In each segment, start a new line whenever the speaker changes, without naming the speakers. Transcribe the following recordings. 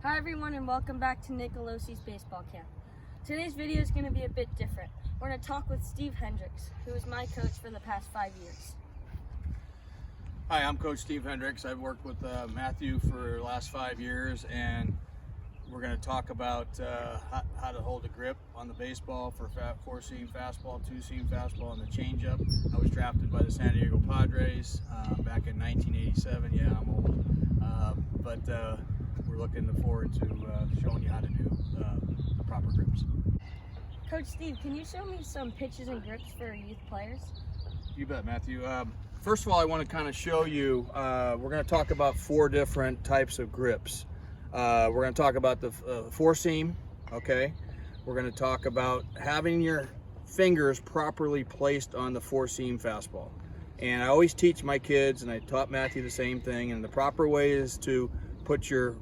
Hi everyone and welcome back to Nicolosi's Baseball Camp. Today's video is going to be a bit different. We're going to talk with Steve Hendricks, who is my coach for the past 5 years.
Hi, I'm Coach Steve Hendricks. I've worked with Matthew for the last 5 years, and we're going to talk about how to hold a grip on the baseball for four-seam fastball, two-seam fastball, and the changeup. I was drafted by the San Diego Padres back in 1987. Yeah, I'm old, but we're looking forward to showing you how to do the proper grips.
Coach Steve, can you show me some pitches and grips for youth players?
You bet, Matthew. First of all, I want to kind of show you, we're going to talk about 4 different types of grips. We're going to talk about the four-seam, okay? We're going to talk about having your fingers properly placed on the four-seam fastball. And I always teach my kids, and I taught Matthew the same thing, and the proper way is to put your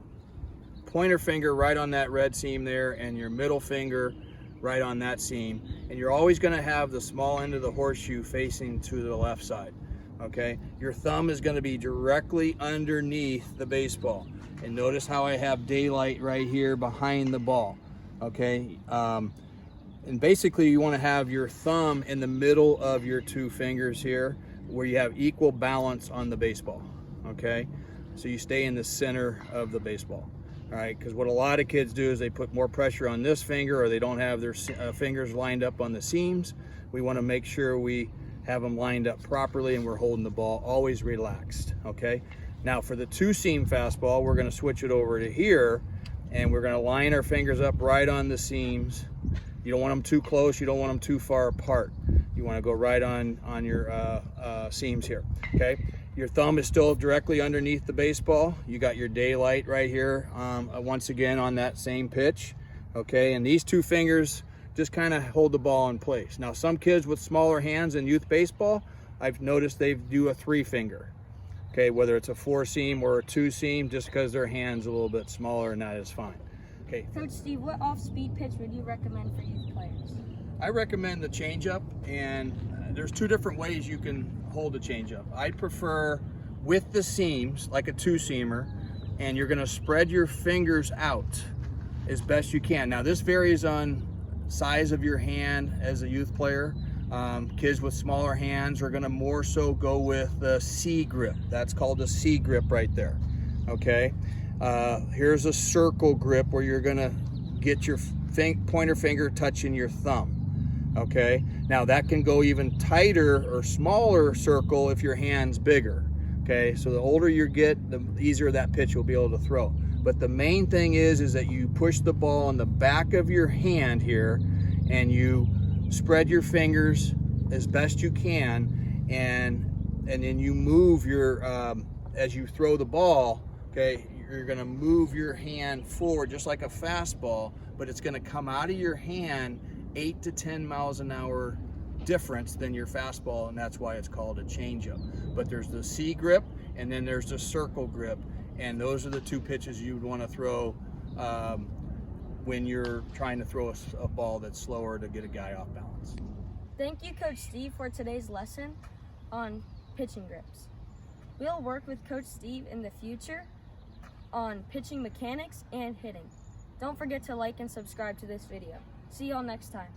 pointer finger right on that red seam there and your middle finger right on that seam. And you're always going to have the small end of the horseshoe facing to the left side, okay? Your thumb is going to be directly underneath the baseball. And notice how I have daylight right here behind the ball, okay? And basically you want to have your thumb in the middle of your 2 fingers here where you have equal balance on the baseball, okay? So you stay in the center of the baseball, all right? Because what a lot of kids do is they put more pressure on this finger, or they don't have their fingers lined up on the seams. We want to make sure we have them lined up properly and we're holding the ball always relaxed, okay? Now for the two-seam fastball, we're going to switch it over to here, and we're going to line our fingers up right on the seams. You don't want them too close, you don't want them too far apart. You want to go right on your seams here, okay? Your thumb is still directly underneath the baseball. You got your daylight right here, once again on that same pitch, okay? And these 2 fingers just kind of hold the ball in place. Now some kids with smaller hands in youth baseball, I've noticed they do a 3-finger. Okay, whether it's a 4-seam or a 2-seam, just because their hand's a little bit smaller, and that is fine. Okay.
Coach Steve, what off-speed pitch would you recommend for youth players?
I recommend the changeup, and there's 2 different ways you can hold a changeup. I prefer with the seams, like a 2-seamer, and you're going to spread your fingers out as best you can. Now this varies on size of your hand as a youth player. Kids with smaller hands are going to more so go with the C grip. That's called a C grip right there, okay? Here's a circle grip where you're going to get your pointer finger touching your thumb, okay? Now that can go even tighter or smaller circle if your hand's bigger, okay? So the older you get, the easier that pitch will be able to throw. But the main thing is that you push the ball in the back of your hand here, and you spread your fingers as best you can, and then you move your as you throw the ball, okay, you're going to move your hand forward just like a fastball, but it's going to come out of your hand 8 to 10 miles an hour difference than your fastball, and that's why it's called a changeup. But there's the C grip, and then there's the circle grip, and those are the 2 pitches you would want to throw when you're trying to throw a ball that's slower to get a guy off balance.
Thank you, Coach Steve, for today's lesson on pitching grips. We'll work with Coach Steve in the future on pitching mechanics and hitting. Don't forget to like and subscribe to this video. See y'all next time.